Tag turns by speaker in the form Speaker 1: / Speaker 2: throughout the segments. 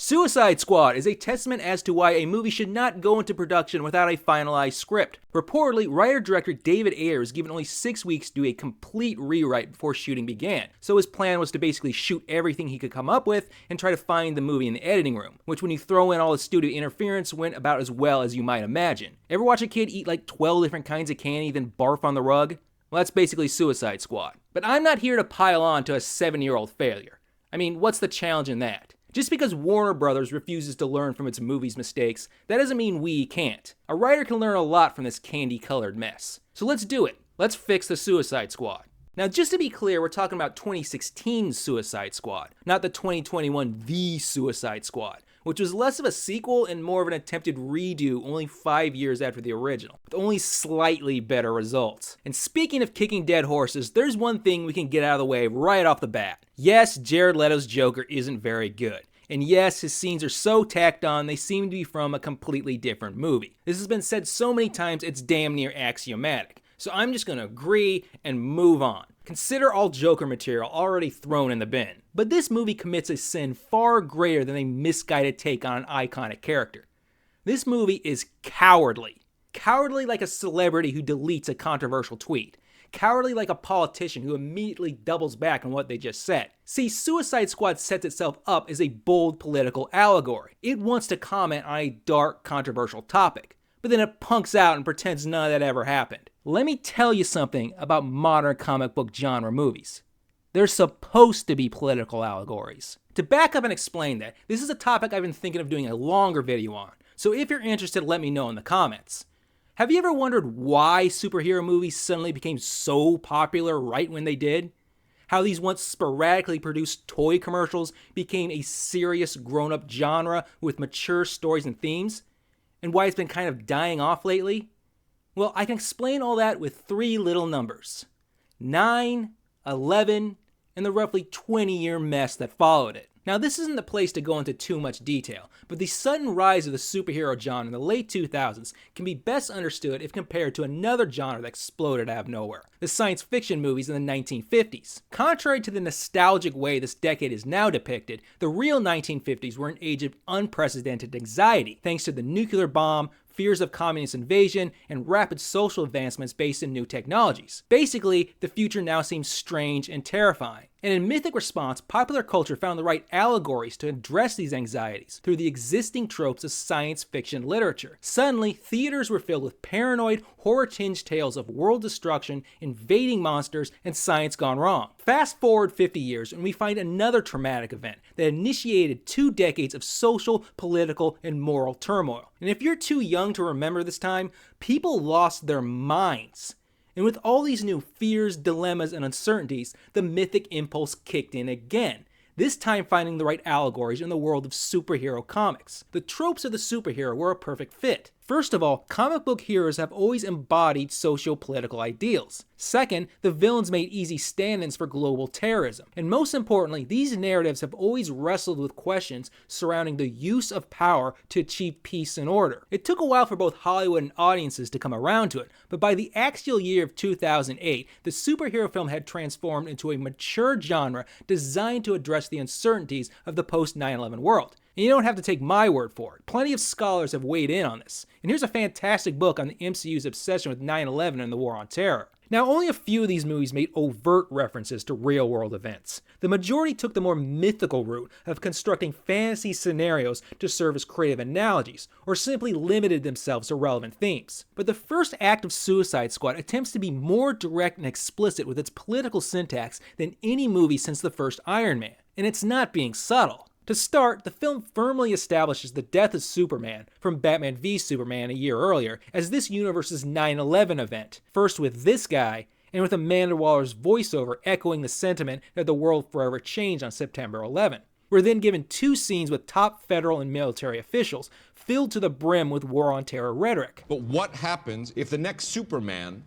Speaker 1: Suicide Squad is a testament as to why a movie should not go into production without a finalized script. Reportedly, writer-director David Ayer was given only 6 weeks to do a complete rewrite before shooting began, so his plan was to basically shoot everything he could come up with and try to find the movie in the editing room, which when you throw in all the studio interference went about as well as you might imagine. Ever watch a kid eat like 12 different kinds of candy then barf on the rug? Well, that's basically Suicide Squad. But I'm not here to pile on to a 7-year-old failure. I mean, what's the challenge in that? Just because Warner Brothers refuses to learn from its movie's mistakes, that doesn't mean we can't. A writer can learn a lot from this candy-colored mess. So let's do it. Let's fix the Suicide Squad. Now, just to be clear, we're talking about 2016's Suicide Squad, not the 2021 The Suicide Squad, which was less of a sequel and more of an attempted redo only 5 years after the original, with only slightly better results. And speaking of kicking dead horses, there's one thing we can get out of the way right off the bat. Yes, Jared Leto's Joker isn't very good. And yes, his scenes are so tacked on they seem to be from a completely different movie. This has been said so many times it's damn near axiomatic. So I'm just gonna agree and move on. Consider all Joker material already thrown in the bin. But this movie commits a sin far greater than a misguided take on an iconic character. This movie is cowardly. Cowardly like a celebrity who deletes a controversial tweet. Cowardly like a politician who immediately doubles back on what they just said. See, Suicide Squad sets itself up as a bold political allegory. It wants to comment on a dark, controversial topic, but then it punks out and pretends none of that ever happened. Let me tell you something about modern comic book genre movies. They're supposed to be political allegories. To back up and explain that, this is a topic I've been thinking of doing a longer video on, so if you're interested, let me know in the comments. Have you ever wondered why superhero movies suddenly became so popular right when they did? How these once sporadically produced toy commercials became a serious grown-up genre with mature stories and themes? And why it's been kind of dying off lately? Well, I can explain all that with 3 little numbers. 9, 11, and the roughly 20-year mess that followed it. Now, this isn't the place to go into too much detail, but the sudden rise of the superhero genre in the late 2000s can be best understood if compared to another genre that exploded out of nowhere, the science fiction movies in the 1950s. Contrary to the nostalgic way this decade is now depicted, the real 1950s were an age of unprecedented anxiety, thanks to the nuclear bomb, fears of communist invasion, and rapid social advancements based in new technologies. Basically, the future now seems strange and terrifying. And in Mythic Response, popular culture found the right allegories to address these anxieties through the existing tropes of science fiction literature. Suddenly, theaters were filled with paranoid, horror-tinged tales of world destruction, invading monsters, and science gone wrong. Fast forward 50 years, and we find another traumatic event that initiated 2 decades of social, political, and moral turmoil. And if you're too young to remember this time, people lost their minds. And with all these new fears, dilemmas, and uncertainties, the mythic impulse kicked in again, this time finding the right allegories in the world of superhero comics. The tropes of the superhero were a perfect fit. First of all, comic book heroes have always embodied socio-political ideals. Second, the villains made easy stand-ins for global terrorism. And most importantly, these narratives have always wrestled with questions surrounding the use of power to achieve peace and order. It took a while for both Hollywood and audiences to come around to it, but by the axial year of 2008, the superhero film had transformed into a mature genre designed to address the uncertainties of the post-9/11 world. And you don't have to take my word for it. Plenty of scholars have weighed in on this. And here's a fantastic book on the MCU's obsession with 9/11 and the War on Terror. Now, only a few of these movies made overt references to real-world events. The majority took the more mythical route of constructing fantasy scenarios to serve as creative analogies, or simply limited themselves to relevant themes. But the first act of Suicide Squad attempts to be more direct and explicit with its political syntax than any movie since the first Iron Man. And it's not being subtle. To start, the film firmly establishes the death of Superman from Batman v Superman a year earlier as this universe's 9/11 event, first with this guy, and with Amanda Waller's voiceover echoing the sentiment that the world forever changed on September 11. We're then given 2 scenes with top federal and military officials filled to the brim with war on terror rhetoric.
Speaker 2: But what happens if the next Superman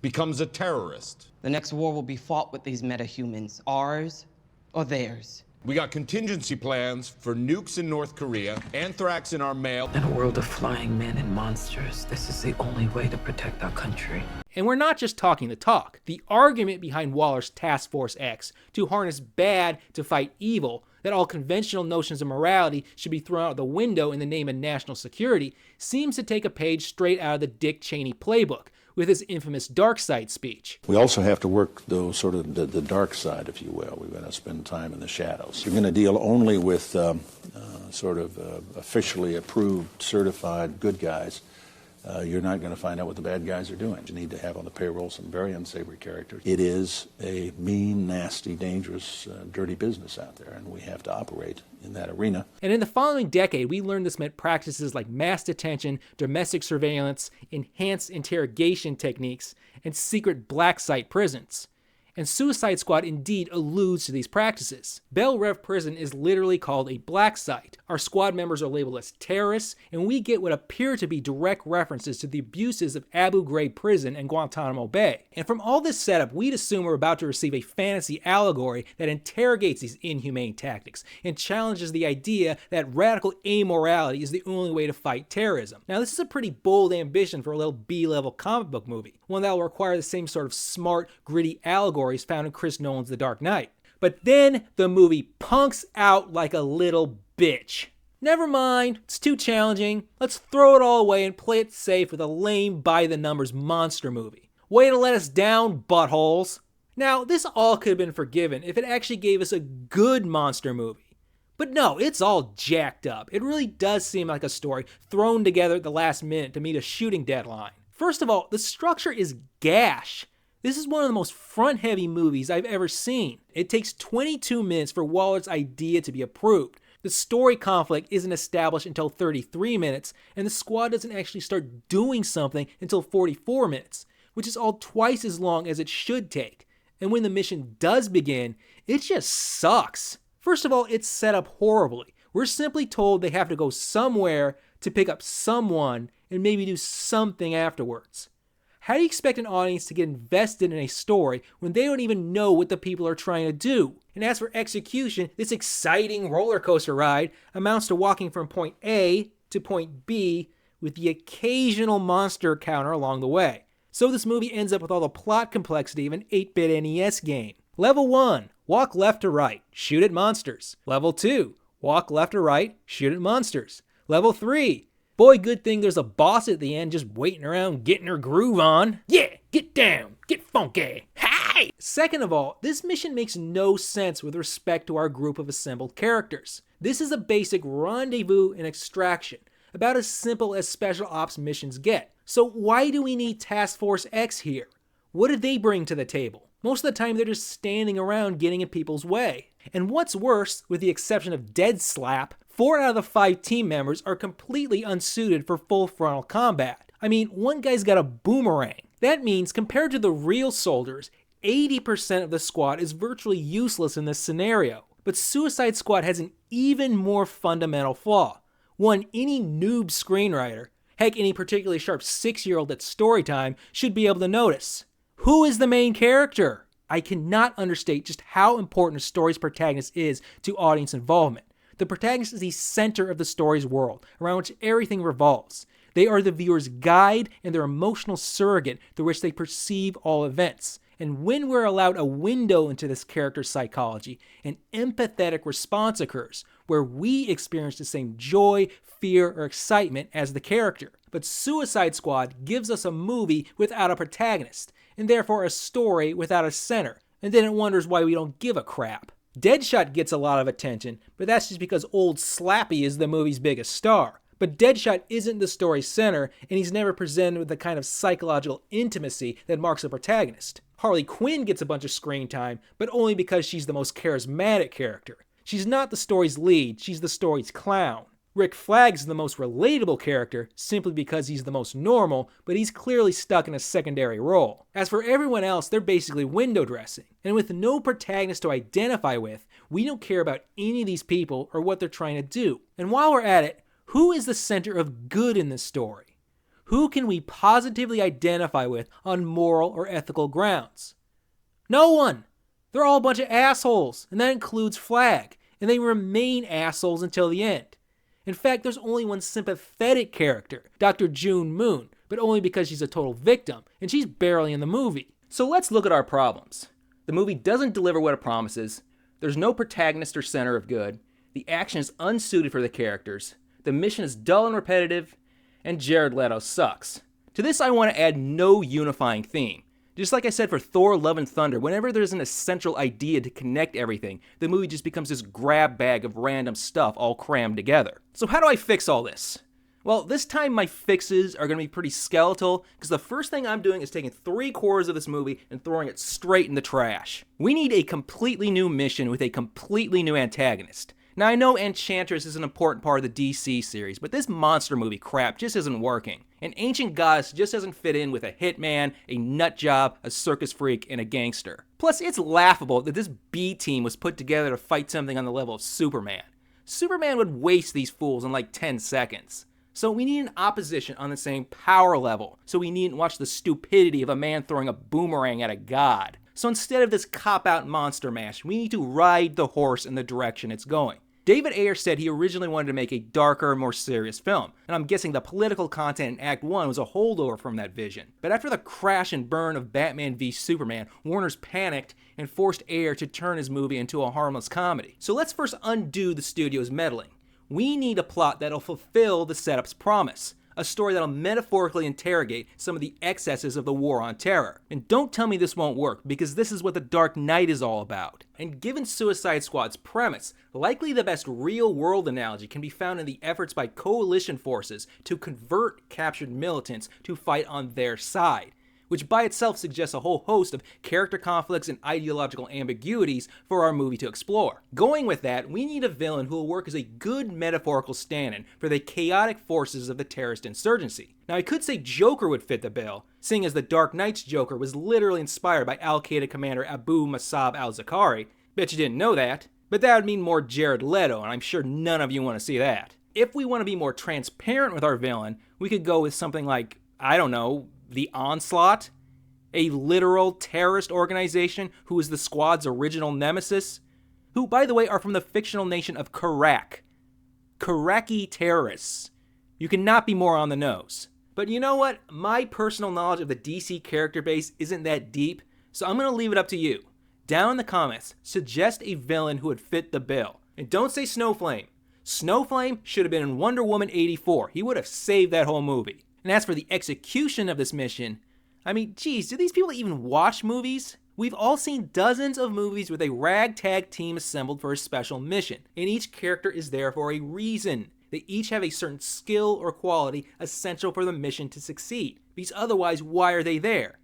Speaker 2: becomes a terrorist?
Speaker 3: The next war will be fought with these metahumans, ours or theirs.
Speaker 2: We got contingency plans for nukes in North Korea, anthrax in our mail.
Speaker 4: In a world of flying men and monsters, this is the only way to protect our country.
Speaker 1: And we're not just talking the talk. The argument behind Waller's Task Force X to harness bad to fight evil that all conventional notions of morality should be thrown out the window in the name of national security, seems to take a page straight out of the Dick Cheney playbook, with his infamous dark side speech.
Speaker 5: We also have to work, though, sort of the dark side, if you will. We've got to spend time in the shadows. You're going to deal only with officially approved, certified good guys. You're not going to find out what the bad guys are doing. You need to have on the payroll some very unsavory characters. It is a mean, nasty, dangerous, dirty business out there, and we have to operate in that arena.
Speaker 1: And in the following decade, we learned this meant practices like mass detention, domestic surveillance, enhanced interrogation techniques, and secret black site prisons. And Suicide Squad indeed alludes to these practices. Belle Reve Prison is literally called a black site. Our squad members are labeled as terrorists, and we get what appear to be direct references to the abuses of Abu Ghraib Prison and Guantanamo Bay. And from all this setup, we'd assume we're about to receive a fantasy allegory that interrogates these inhumane tactics and challenges the idea that radical amorality is the only way to fight terrorism. Now, this is a pretty bold ambition for a little B-level comic book movie, one that will require the same sort of smart, gritty allegories found in Chris Nolan's The Dark Knight. But then the movie punks out like a little bitch. Never mind, it's too challenging. Let's throw it all away and play it safe with a lame by-the-numbers monster movie. Way to let us down, buttholes. Now, this all could have been forgiven if it actually gave us a good monster movie. But no, it's all jacked up. It really does seem like a story thrown together at the last minute to meet a shooting deadline. First of all, the structure is gash. This is one of the most front-heavy movies I've ever seen. It takes 22 minutes for Waller's idea to be approved. The story conflict isn't established until 33 minutes, and the squad doesn't actually start doing something until 44 minutes, which is all twice as long as it should take. And when the mission does begin, it just sucks. First of all, it's set up horribly. We're simply told they have to go somewhere to pick up someone and maybe do something afterwards. How do you expect an audience to get invested in a story when they don't even know what the people are trying to do? And as for execution, this exciting roller coaster ride amounts to walking from point A to point B with the occasional monster counter along the way. So this movie ends up with all the plot complexity of an 8-bit NES game. Level 1, walk left to right, shoot at monsters. Level 2, walk left to right, shoot at monsters. Level 3, boy, good thing there's a boss at the end just waiting around getting her groove on. Yeah, get down, get funky. Hey! Second of all, this mission makes no sense with respect to our group of assembled characters. This is a basic rendezvous and extraction, about as simple as special ops missions get. So why do we need Task Force X here? What did they bring to the table? Most of the time they're just standing around getting in people's way. And what's worse, with the exception of Dead Slap, 4 out of the 5 team members are completely unsuited for full frontal combat. I mean, one guy's got a boomerang. That means, compared to the real soldiers, 80% of the squad is virtually useless in this scenario. But Suicide Squad has an even more fundamental flaw, one any noob screenwriter, heck, any particularly sharp 6-year-old at story time, should be able to notice. Who is the main character? I cannot understate just how important a story's protagonist is to audience involvement. The protagonist is the center of the story's world, around which everything revolves. They are the viewer's guide and their emotional surrogate through which they perceive all events. And when we're allowed a window into this character's psychology, an empathetic response occurs, where we experience the same joy, fear, or excitement as the character. But Suicide Squad gives us a movie without a protagonist, and therefore a story without a center, and then it wonders why we don't give a crap. Deadshot gets a lot of attention, but that's just because Old Slappy is the movie's biggest star. But Deadshot isn't the story's center, and he's never presented with the kind of psychological intimacy that marks a protagonist. Harley Quinn gets a bunch of screen time, but only because she's the most charismatic character. She's not the story's lead, she's the story's clown. Rick Flagg's the most relatable character simply because he's the most normal, but he's clearly stuck in a secondary role. As for everyone else, they're basically window dressing. And with no protagonist to identify with, we don't care about any of these people or what they're trying to do. And while we're at it, who is the center of good in this story? Who can we positively identify with on moral or ethical grounds? No one! They're all a bunch of assholes, and that includes Flagg, and they remain assholes until the end. In fact, there's only one sympathetic character, Dr. June Moon, but only because she's a total victim, and she's barely in the movie. So let's look at our problems. The movie doesn't deliver what it promises, There's no protagonist or center of good, the action is unsuited for the characters, the mission is dull and repetitive, and Jared Leto sucks. To this I want to add no unifying theme. Just like I said for Thor Love and Thunder, whenever there's an essential idea to connect everything, the movie just becomes this grab bag of random stuff all crammed together. So how do I fix all this? Well, this time my fixes are going to be pretty skeletal, because the first thing I'm doing is taking 3/4 of this movie and throwing it straight in the trash. We need a completely new mission with a completely new antagonist. Now I know Enchantress is an important part of the DC series, but this monster movie crap just isn't working. An ancient goddess just doesn't fit in with a hitman, a nutjob, a circus freak, and a gangster. Plus, it's laughable that this B team was put together to fight something on the level of Superman. Superman would waste these fools in like 10 seconds. So we need an opposition on the same power level, so we needn't watch the stupidity of a man throwing a boomerang at a god. So instead of this cop-out monster mash, we need to ride the horse in the direction it's going. David Ayer said he originally wanted to make a darker, more serious film, and I'm guessing the political content in Act 1 was a holdover from that vision. But after the crash and burn of Batman v Superman, Warner's panicked and forced Ayer to turn his movie into a harmless comedy. So let's first undo the studio's meddling. We need a plot that'll fulfill the setup's promise. A story that'll metaphorically interrogate some of the excesses of the War on Terror. And don't tell me this won't work, because this is what The Dark Knight is all about. And given Suicide Squad's premise, likely the best real-world analogy can be found in the efforts by coalition forces to convert captured militants to fight on their side, which by itself suggests a whole host of character conflicts and ideological ambiguities for our movie to explore. Going with that, we need a villain who will work as a good metaphorical stand-in for the chaotic forces of the terrorist insurgency. Now I could say Joker would fit the bill, seeing as the Dark Knight's Joker was literally inspired by Al-Qaeda commander Abu Musab al-Zakari. Bet you didn't know that. But that would mean more Jared Leto, and I'm sure none of you want to see that. If we want to be more transparent with our villain, we could go with something like, I don't know, the Onslaught, a literal terrorist organization who is the Squad's original nemesis, who, by the way, are from the fictional nation of Karak. Karaki terrorists. You cannot be more on the nose. But you know what? My personal knowledge of the DC character base isn't that deep, so I'm going to leave it up to you. Down in the comments, suggest a villain who would fit the bill. And don't say Snowflame. Snowflame should have been in Wonder Woman 84. He would have saved that whole movie. And as for the execution of this mission, I mean, geez, do these people even watch movies? We've all seen dozens of movies with a ragtag team assembled for a special mission, and each character is there for a reason. They each have a certain skill or quality essential for the mission to succeed, because otherwise, why are they there?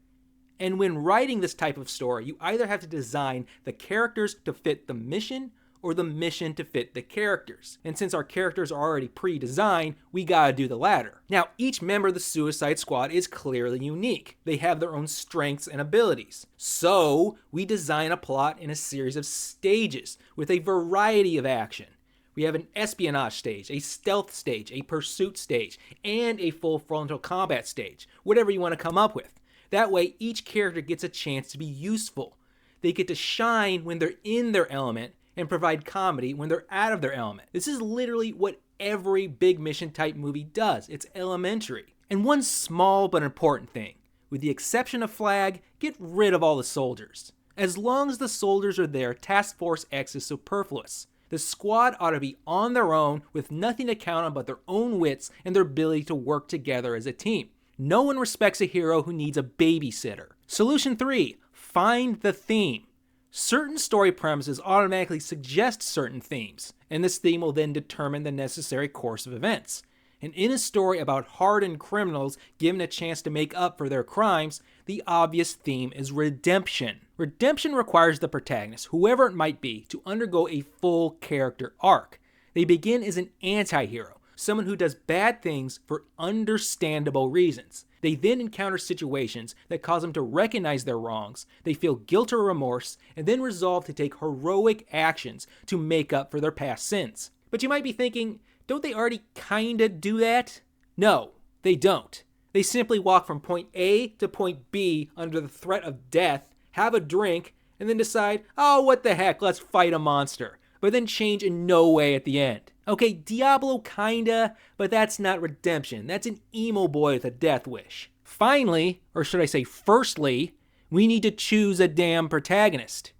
Speaker 1: And when writing this type of story, you either have to design the characters to fit the mission, or the mission to fit the characters. And since our characters are already pre-designed, we gotta do the latter. Now, each member of the Suicide Squad is clearly unique. They have their own strengths and abilities. So, we design a plot in a series of stages with a variety of action. We have an espionage stage, a stealth stage, a pursuit stage, and a full frontal combat stage, whatever you want to come up with. That way, each character gets a chance to be useful. They get to shine when they're in their element, and provide comedy when they're out of their element. This is literally what every big mission type movie does. It's elementary. And one small but important thing, with the exception of Flag, get rid of all the soldiers. As long as the soldiers are there, Task Force X is superfluous. The squad ought to be on their own with nothing to count on but their own wits and their ability to work together as a team. No one respects a hero who needs a babysitter. Solution 3, find the theme. Certain story premises automatically suggest certain themes, and this theme will then determine the necessary course of events. And in a story about hardened criminals given a chance to make up for their crimes, the obvious theme is redemption. Redemption requires the protagonist, whoever it might be, to undergo a full character arc. They begin as an anti-hero, someone who does bad things for understandable reasons. They then encounter situations that cause them to recognize their wrongs, they feel guilt or remorse, and then resolve to take heroic actions to make up for their past sins. But you might be thinking, don't they already kinda do that? No, they don't. They simply walk from point A to point B under the threat of death, have a drink, and then decide, oh, what the heck, let's fight a monster. But then change in no way at the end. Okay, Diablo kinda, but that's not redemption. That's an emo boy with a death wish. Finally, or should I say firstly, we need to choose a damn protagonist.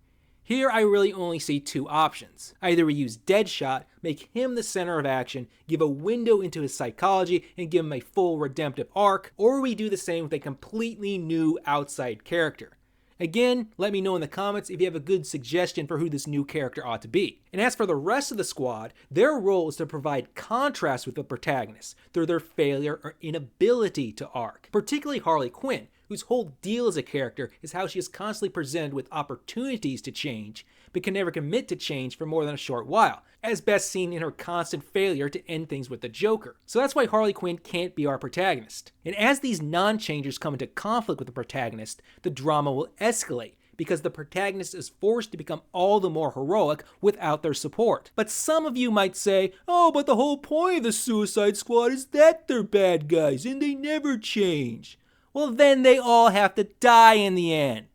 Speaker 1: Here I really only see two options. Either we use Deadshot, make him the center of action, give a window into his psychology, and give him a full redemptive arc, or we do the same with a completely new outside character. Again, let me know in the comments if you have a good suggestion for who this new character ought to be. And as for the rest of the squad, their role is to provide contrast with the protagonist through their failure or inability to arc. Particularly Harley Quinn, whose whole deal as a character is how she is constantly presented with opportunities to change, but can never commit to change for more than a short while, as best seen in her constant failure to end things with the Joker. So that's why Harley Quinn can't be our protagonist. And as these non-changers come into conflict with the protagonist, the drama will escalate, because the protagonist is forced to become all the more heroic without their support. But some of you might say, oh, but the whole point of the Suicide Squad is that they're bad guys and they never change. Well, then they all have to die in the end.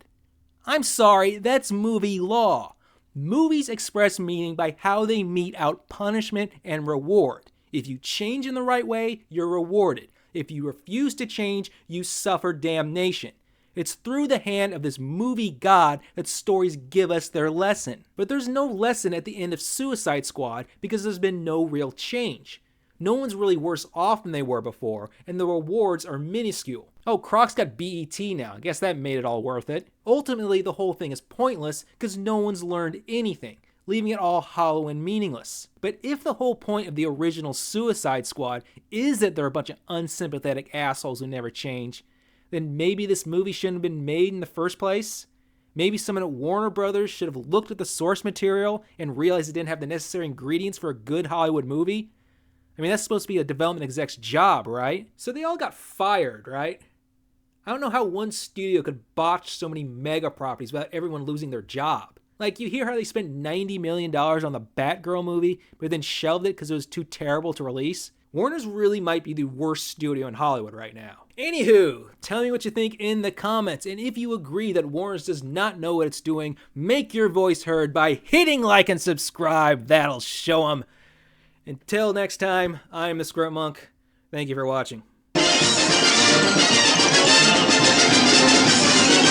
Speaker 1: I'm sorry, that's movie law. Movies express meaning by how they mete out punishment and reward. If you change in the right way, you're rewarded. If you refuse to change, you suffer damnation. It's through the hand of this movie god that stories give us their lesson. But there's no lesson at the end of Suicide Squad because there's been no real change. No one's really worse off than they were before, and the rewards are minuscule. Oh, Croc's got BET now. I guess that made it all worth it. Ultimately, the whole thing is pointless because no one's learned anything, leaving it all hollow and meaningless. But if the whole point of the original Suicide Squad is that they're a bunch of unsympathetic assholes who never change, then maybe this movie shouldn't have been made in the first place? Maybe someone at Warner Brothers should have looked at the source material and realized it didn't have the necessary ingredients for a good Hollywood movie? I mean, that's supposed to be a development exec's job, right? So they all got fired, right? I don't know how one studio could botch so many mega properties without everyone losing their job. Like, you hear how they spent $90 million on the Batgirl movie, but then shelved it because it was too terrible to release? Warner's really might be the worst studio in Hollywood right now. Anywho, tell me what you think in the comments, and if you agree that Warner's does not know what it's doing, make your voice heard by hitting like and subscribe. That'll show them. Until next time, I'm the Script Monk. Thank you for watching.